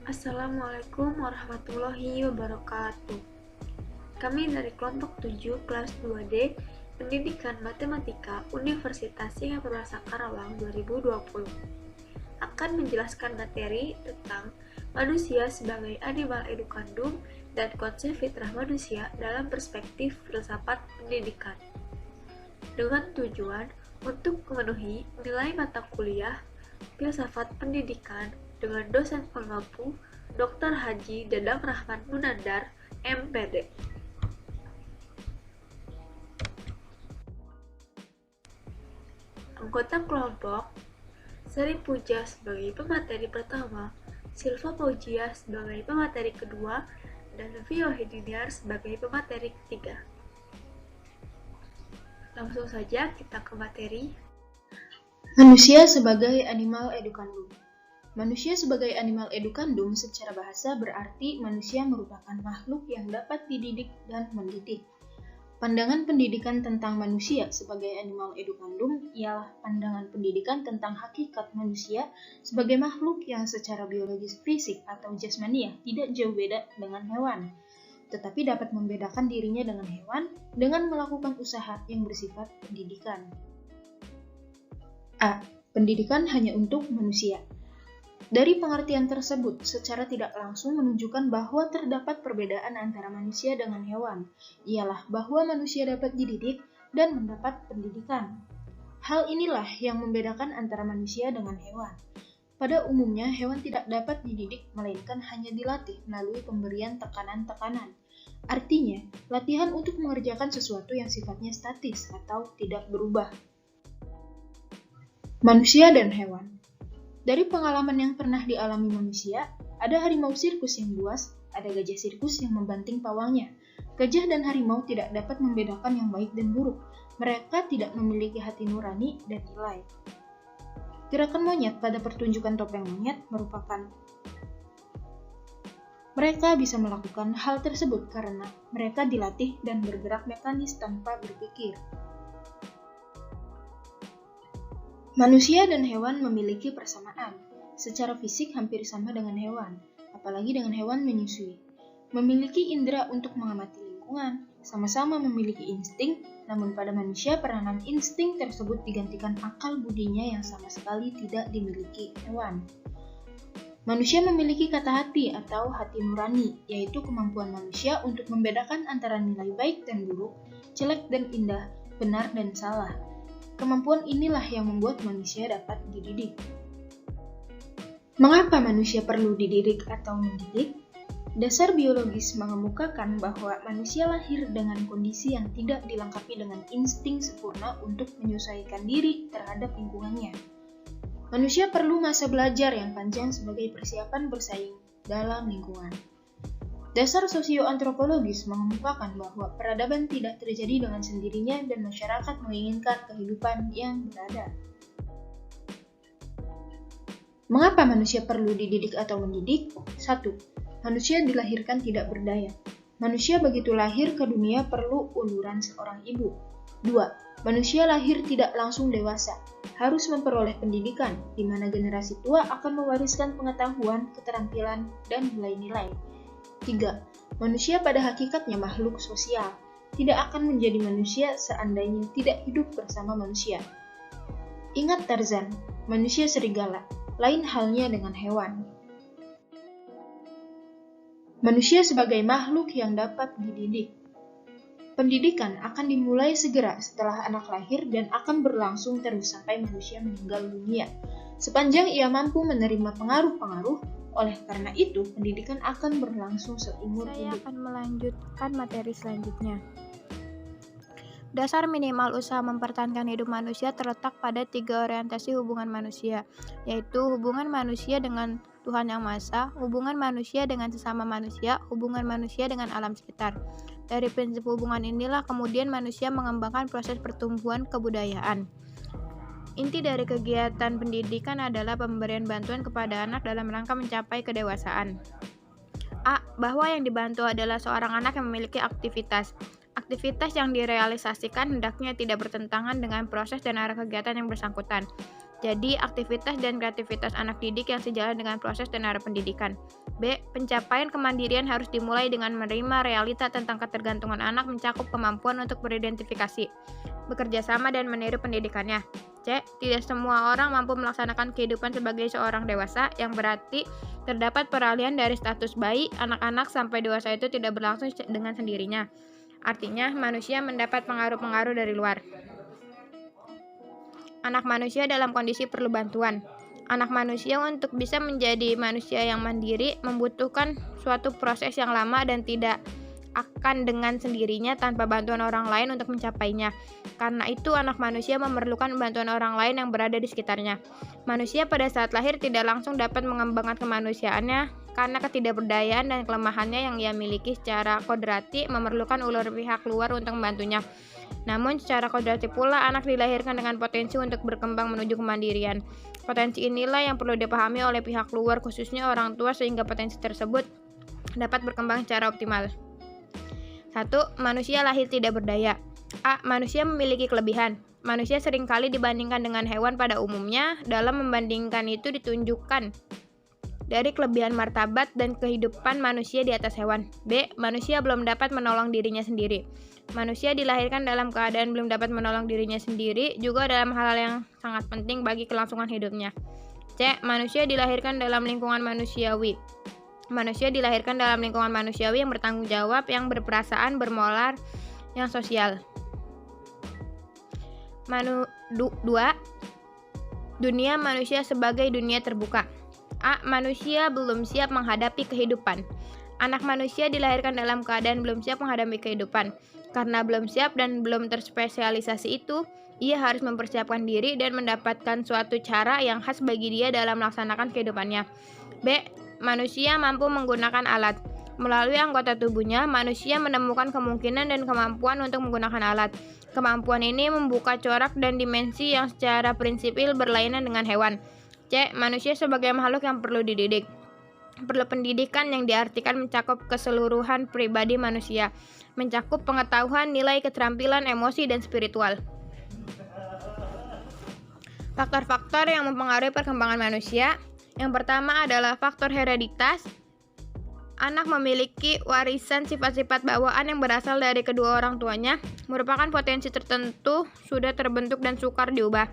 Assalamualaikum warahmatullahi wabarakatuh. Kami dari kelompok 7 kelas 2D Pendidikan Matematika Universitas Singapura Karawang 2020 akan menjelaskan materi tentang manusia sebagai animal edukandum dan konsep fitrah manusia dalam perspektif filsafat pendidikan, dengan tujuan untuk memenuhi nilai mata kuliah filsafat pendidikan dengan dosen pengampu Dr. Haji Dadang Rahman Munandar, MPD. Anggota kelompok Sri Puja sebagai pemateri pertama, Silva Fauzia sebagai pemateri kedua, dan Vio Hidiniar sebagai pemateri ketiga. Langsung saja kita ke materi. Manusia sebagai animal edukandum. Manusia sebagai animal edukandum secara bahasa berarti manusia merupakan makhluk yang dapat dididik dan mendidik. Pandangan pendidikan tentang manusia sebagai animal edukandum ialah pandangan pendidikan tentang hakikat manusia sebagai makhluk yang secara biologis fisik atau jasmaniah tidak jauh beda dengan hewan, tetapi dapat membedakan dirinya dengan hewan dengan melakukan usaha yang bersifat pendidikan. A. Pendidikan hanya untuk manusia. Dari pengertian tersebut, secara tidak langsung menunjukkan bahwa terdapat perbedaan antara manusia dengan hewan, ialah bahwa manusia dapat dididik dan mendapat pendidikan. Hal inilah yang membedakan antara manusia dengan hewan. Pada umumnya, hewan tidak dapat dididik, melainkan hanya dilatih melalui pemberian tekanan-tekanan. Artinya, latihan untuk mengerjakan sesuatu yang sifatnya statis atau tidak berubah. Manusia dan hewan. Dari pengalaman yang pernah dialami manusia, ada harimau sirkus yang buas, ada gajah sirkus yang membanting pawangnya. Gajah dan harimau tidak dapat membedakan yang baik dan buruk. Mereka tidak memiliki hati nurani dan nilai. Gerakan monyet pada pertunjukan topeng monyet merupakan mereka bisa melakukan hal tersebut karena mereka dilatih dan bergerak mekanis tanpa berpikir. Manusia dan hewan memiliki persamaan. Secara fisik hampir sama dengan hewan, apalagi dengan hewan menyusui. Memiliki indera untuk mengamati lingkungan, sama-sama memiliki insting, namun pada manusia peranan insting tersebut digantikan akal budinya yang sama sekali tidak dimiliki hewan. Manusia memiliki kata hati atau hati nurani, yaitu kemampuan manusia untuk membedakan antara nilai baik dan buruk, jelek dan indah, benar dan salah. Kemampuan inilah yang membuat manusia dapat dididik. Mengapa manusia perlu dididik atau mendidik? Dasar biologis mengemukakan bahwa manusia lahir dengan kondisi yang tidak dilengkapi dengan insting sempurna untuk menyesuaikan diri terhadap lingkungannya. Manusia perlu masa belajar yang panjang sebagai persiapan bersaing dalam lingkungan. Dasar sosioantropologis mengemukakan bahwa peradaban tidak terjadi dengan sendirinya dan masyarakat menginginkan kehidupan yang berada. Mengapa manusia perlu dididik atau mendidik? 1. Manusia dilahirkan tidak berdaya. Manusia begitu lahir ke dunia perlu uluran seorang ibu. 2. Manusia lahir tidak langsung dewasa, harus memperoleh pendidikan, di mana generasi tua akan mewariskan pengetahuan, keterampilan, dan nilai-nilai. 3. Manusia pada hakikatnya makhluk sosial, tidak akan menjadi manusia seandainya tidak hidup bersama manusia. Ingat Tarzan, manusia serigala, lain halnya dengan hewan. Manusia sebagai makhluk yang dapat dididik. Pendidikan akan dimulai segera setelah anak lahir dan akan berlangsung terus sampai manusia meninggal dunia. Sepanjang ia mampu menerima pengaruh-pengaruh, oleh karena itu pendidikan akan berlangsung seumur hidup. Saya akan melanjutkan materi selanjutnya. Dasar minimal usaha mempertahankan hidup manusia terletak pada 3 orientasi hubungan manusia, yaitu hubungan manusia dengan Tuhan Yang Maha Esa, hubungan manusia dengan sesama manusia, hubungan manusia dengan alam sekitar. Dari prinsip hubungan inilah kemudian manusia mengembangkan proses pertumbuhan kebudayaan. Inti dari kegiatan pendidikan adalah pemberian bantuan kepada anak dalam rangka mencapai kedewasaan. A. Bahwa yang dibantu adalah seorang anak yang memiliki aktivitas. Aktivitas yang direalisasikan hendaknya tidak bertentangan dengan proses dan arah kegiatan yang bersangkutan. Jadi, aktivitas dan kreativitas anak didik yang sejalan dengan proses dan arah pendidikan. B. Pencapaian kemandirian harus dimulai dengan menerima realita tentang ketergantungan anak mencakup kemampuan untuk beridentifikasi, bekerja sama dan meniru pendidikannya. C. Tidak semua orang mampu melaksanakan kehidupan sebagai seorang dewasa, yang berarti terdapat peralihan dari status bayi, anak-anak sampai dewasa itu tidak berlangsung dengan sendirinya. Artinya, manusia mendapat pengaruh-pengaruh dari luar. Anak manusia dalam kondisi perlu bantuan. Anak manusia untuk bisa menjadi manusia yang mandiri membutuhkan suatu proses yang lama dan tidak akan dengan sendirinya tanpa bantuan orang lain untuk mencapainya. Karena itu, anak manusia memerlukan bantuan orang lain yang berada di sekitarnya. Manusia pada saat lahir tidak langsung dapat mengembangkan kemanusiaannya karena ketidakberdayaan dan kelemahannya yang ia miliki secara kodrati memerlukan ulur pihak luar untuk membantunya. Namun, secara kodrati pula anak dilahirkan dengan potensi untuk berkembang menuju kemandirian. Potensi inilah yang perlu dipahami oleh pihak luar, khususnya orang tua, sehingga potensi tersebut dapat berkembang secara optimal. 1. Manusia lahir tidak berdaya. A. Manusia memiliki kelebihan. Manusia seringkali dibandingkan dengan hewan pada umumnya. Dalam membandingkan itu ditunjukkan dari kelebihan martabat dan kehidupan manusia di atas hewan. B. Manusia belum dapat menolong dirinya sendiri. Manusia dilahirkan dalam keadaan belum dapat menolong dirinya sendiri, juga dalam hal-hal yang sangat penting bagi kelangsungan hidupnya. C. Manusia dilahirkan dalam lingkungan manusiawi. Manusia dilahirkan dalam lingkungan manusiawi yang bertanggung jawab, yang berperasaan, bermoral, yang sosial. 2. Dunia manusia sebagai dunia terbuka. A. Manusia belum siap menghadapi kehidupan. Anak manusia dilahirkan dalam keadaan belum siap menghadapi kehidupan. Karena belum siap dan belum terspesialisasi itu, ia harus mempersiapkan diri dan mendapatkan suatu cara yang khas bagi dia dalam melaksanakan kehidupannya. B. Manusia mampu menggunakan alat. Melalui anggota tubuhnya, manusia menemukan kemungkinan dan kemampuan untuk menggunakan alat. Kemampuan ini membuka corak dan dimensi yang secara prinsipil berlainan dengan hewan. C. Manusia sebagai makhluk yang perlu dididik. Perlu pendidikan yang diartikan mencakup keseluruhan pribadi manusia, mencakup pengetahuan, nilai, keterampilan, emosi, dan spiritual. Faktor-faktor yang mempengaruhi perkembangan manusia. Yang pertama adalah faktor hereditas. Anak memiliki warisan sifat-sifat bawaan yang berasal dari kedua orang tuanya, merupakan potensi tertentu sudah terbentuk dan sukar diubah.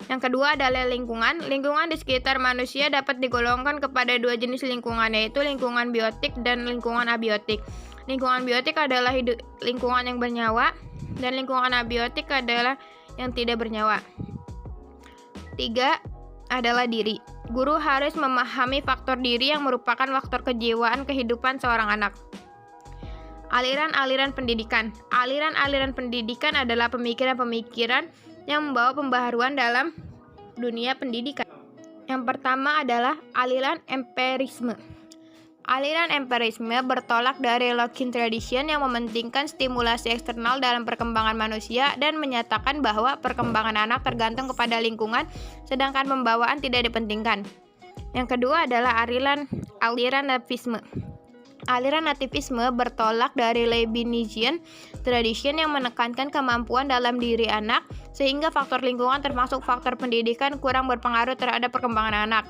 Yang kedua adalah lingkungan. Lingkungan di sekitar manusia dapat digolongkan kepada dua jenis lingkungan, yaitu lingkungan biotik dan lingkungan abiotik. Lingkungan biotik adalah lingkungan yang bernyawa, dan lingkungan abiotik adalah yang tidak bernyawa. 3 adalah diri. Guru harus memahami faktor diri yang merupakan faktor kejiwaan kehidupan seorang anak. Aliran-aliran pendidikan. Aliran-aliran pendidikan adalah pemikiran-pemikiran yang membawa pembaharuan dalam dunia pendidikan. Yang pertama adalah aliran empirisme. Aliran empirisme bertolak dari Lockean tradition yang mementingkan stimulasi eksternal dalam perkembangan manusia dan menyatakan bahwa perkembangan anak tergantung kepada lingkungan, sedangkan pembawaan tidak dipentingkan. Yang kedua adalah aliran nativisme. Aliran nativisme bertolak dari Leibnizian tradition yang menekankan kemampuan dalam diri anak, sehingga faktor lingkungan termasuk faktor pendidikan kurang berpengaruh terhadap perkembangan anak.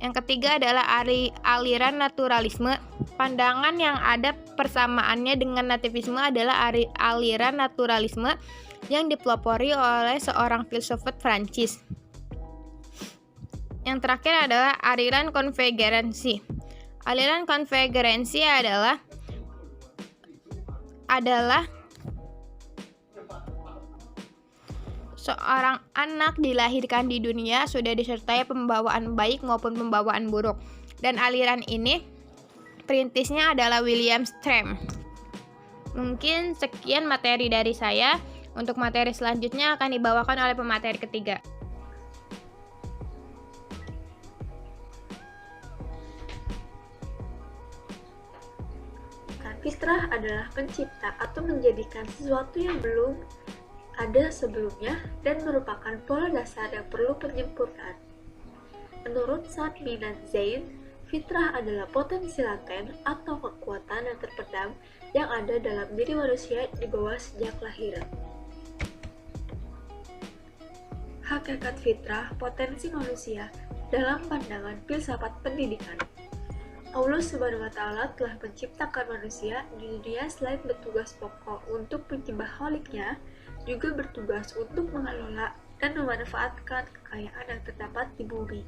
Yang ketiga adalah aliran naturalisme. Pandangan yang ada persamaannya dengan nativisme adalah aliran naturalisme yang dipelopori oleh seorang filsuf Prancis. Yang terakhir adalah aliran konvergensi. Aliran konvergensi adalah seorang anak dilahirkan di dunia sudah disertai pembawaan baik maupun pembawaan buruk. Dan aliran ini perintisnya adalah William Strauss. Mungkin sekian materi dari saya. Untuk materi selanjutnya akan dibawakan oleh pemateri ketiga. Fitrah adalah pencipta atau menjadikan sesuatu yang belum ada sebelumnya dan merupakan pola dasar yang perlu penyempurnaan. Menurut Sadmi dan Zain, fitrah adalah potensi laten atau kekuatan yang terpendam yang ada dalam diri manusia di bawah sejak lahiran. Hakikat fitrah potensi manusia dalam pandangan filsafat pendidikan. Allah Subhanahu wa Ta'ala telah menciptakan manusia di dunia selain bertugas pokok untuk menyembah Kholiknya, juga bertugas untuk mengelola dan memanfaatkan kekayaan yang terdapat di bumi,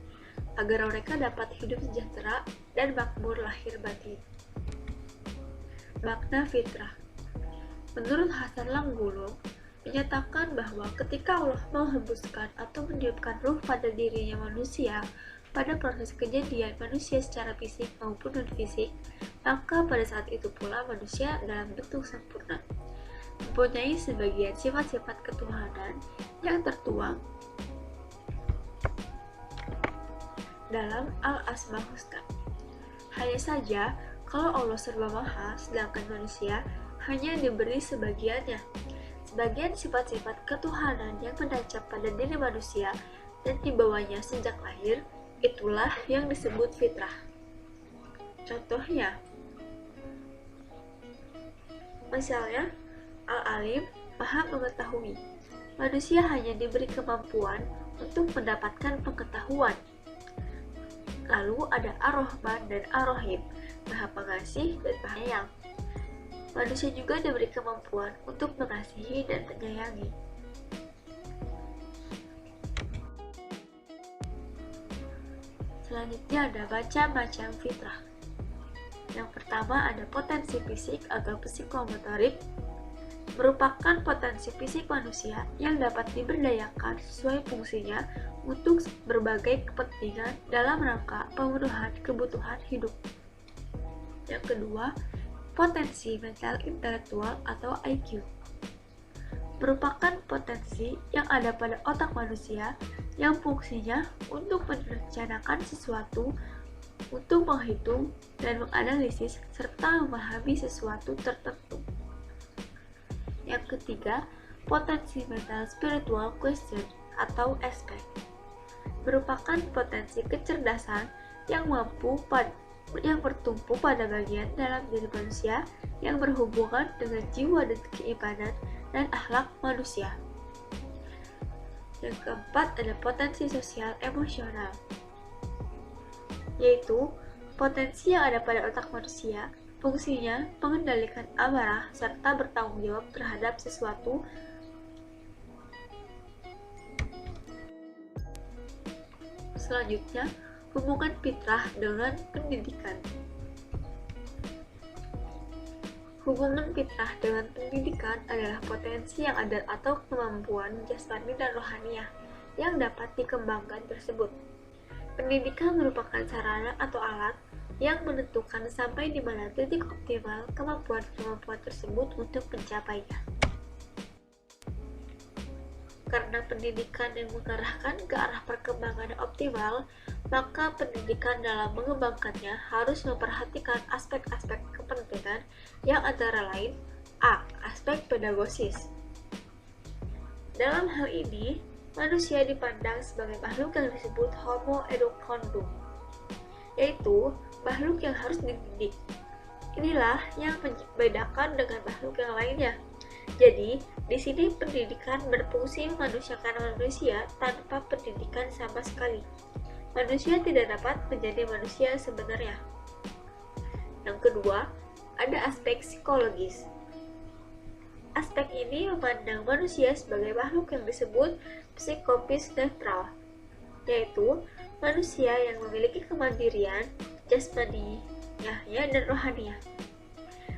agar mereka dapat hidup sejahtera dan makmur lahir batin. Makna fitrah. Menurut Hasan Langgulung, menyatakan bahwa ketika Allah menghembuskan atau meniupkan ruh pada dirinya manusia pada proses kejadian manusia secara fisik maupun non-fisik, maka pada saat itu pula manusia dalam bentuk sempurna, mempunyai sebagian sifat-sifat ketuhanan yang tertuang dalam Al-Asma Husna. Hanya saja, kalau Allah serba maha, sedangkan manusia hanya diberi sebagiannya. Sebagian sifat-sifat ketuhanan yang menancap pada diri manusia dan dibawanya sejak lahir, itulah yang disebut fitrah. Contohnya, misalnya, Al-Alim, Maha Mengetahui. Manusia hanya diberi kemampuan untuk mendapatkan pengetahuan. Lalu ada Ar-Rahman dan Ar-Rahim, Maha Pengasih dan Penyayang. Manusia juga diberi kemampuan untuk mengasihi dan menyayangi. Selanjutnya ada macam-macam fitrah. Yang pertama ada potensi fisik atau psikomotorik, merupakan potensi fisik manusia yang dapat diberdayakan sesuai fungsinya untuk berbagai kepentingan dalam rangka pemenuhan kebutuhan hidup. Yang kedua, potensi mental intelektual atau IQ, merupakan potensi yang ada pada otak manusia yang fungsinya untuk merencanakan sesuatu, untuk menghitung dan menganalisis serta memahami sesuatu tertentu. Yang ketiga, potensi mental spiritual question atau SP, merupakan potensi kecerdasan yang bertumpu pada bagian dalam diri manusia yang berhubungan dengan jiwa dan keimanan dan akhlak manusia. Yang keempat ada potensi sosial emosional, yaitu potensi yang ada pada otak manusia, fungsinya mengendalikan amarah serta bertanggung jawab terhadap sesuatu. Selanjutnya, hubungan fitrah dengan pendidikan. Hubungan fitrah dengan pendidikan adalah potensi yang ada atau kemampuan jasmani dan rohaniah yang dapat dikembangkan tersebut. Pendidikan merupakan sarana atau alat yang menentukan sampai di mana titik optimal kemampuan-kemampuan tersebut untuk mencapainya. Karena pendidikan yang mengarahkan ke arah perkembangan yang optimal, maka pendidikan dalam mengembangkannya harus memperhatikan aspek-aspek kepentingan yang antara lain A. Aspek pedagosis. Dalam hal ini, manusia dipandang sebagai makhluk yang disebut Homo educandum, yaitu makhluk yang harus dididik. Inilah yang membedakan dengan makhluk yang lainnya. Jadi, di sini pendidikan berfungsi memanusiakan manusia tanpa pendidikan sama sekali. Manusia tidak dapat menjadi manusia sebenarnya. Yang kedua, ada aspek psikologis. Aspek ini memandang manusia sebagai makhluk yang disebut psikopis netral, yaitu manusia yang memiliki kemandirian, jasmaniah dan rohaniah.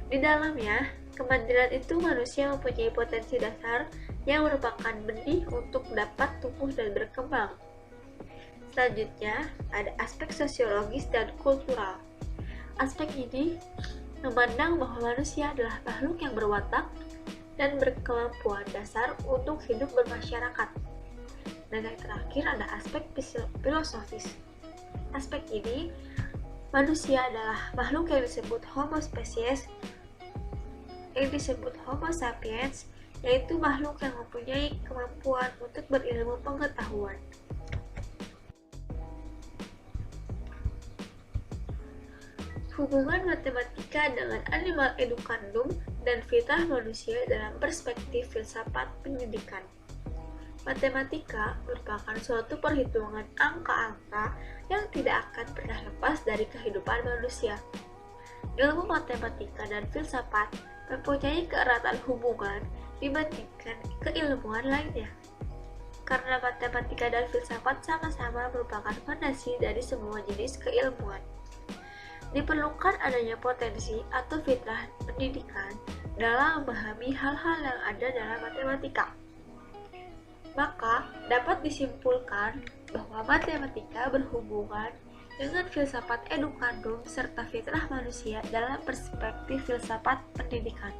Di dalamnya, kemandirian itu manusia mempunyai potensi dasar yang merupakan benih untuk dapat tumbuh dan berkembang. Selanjutnya, ada aspek sosiologis dan kultural. Aspek ini memandang bahwa manusia adalah makhluk yang berwatak dan berkemampuan dasar untuk hidup bermasyarakat. Dan yang terakhir ada aspek filosofis. Aspek ini, manusia adalah makhluk yang disebut Homo species, yang disebut Homo sapiens, yaitu makhluk yang mempunyai kemampuan untuk berilmu pengetahuan. Hubungan matematika dengan animal educandum dan fitrah manusia dalam perspektif filsafat pendidikan. Matematika merupakan suatu perhitungan angka-angka yang tidak akan pernah lepas dari kehidupan manusia. Ilmu matematika dan filsafat mempunyai keeratan hubungan dibandingkan keilmuan lainnya. Karena matematika dan filsafat sama-sama merupakan fondasi dari semua jenis keilmuan. Diperlukan adanya potensi atau fitrah pendidikan dalam memahami hal-hal yang ada dalam matematika. Maka, dapat disimpulkan bahwa matematika berhubungan dengan filsafat edukandum serta fitrah manusia dalam perspektif filsafat pendidikan.